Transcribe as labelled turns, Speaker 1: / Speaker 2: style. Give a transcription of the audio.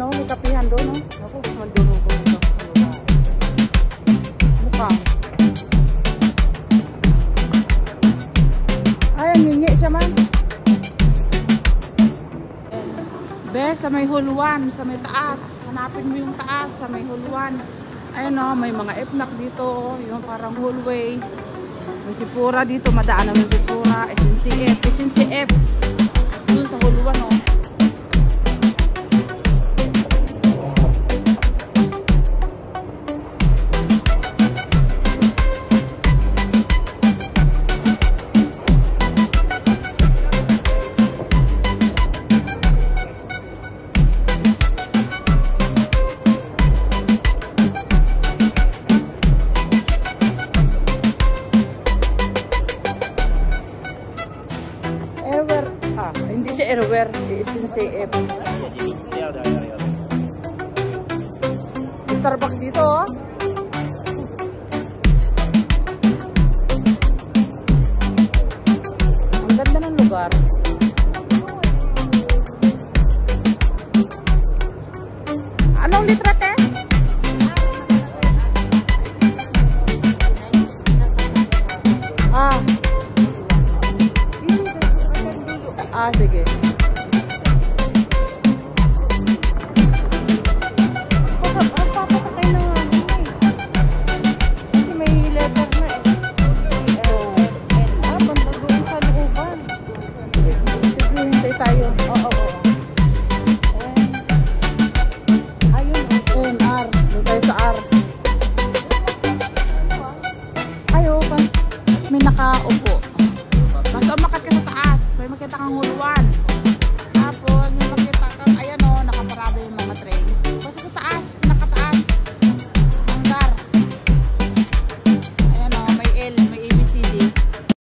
Speaker 1: ano, may kapihan doon, no? Ako, mandulo ko ito. Mukha. Ay, mingi siya man. Be, sa may huluan, sa may taas. Hanapin mo yung taas, sa may huluan. Ayun o, may mga FNAC dito. Yung parang hallway. May sipura dito, madaan naman sipura. SNCF. Doon sa huluan o. Hindi siya Airwear, SNCF. Starbucks dito, oh. Ang ganda ng lugar. Anong litra, te?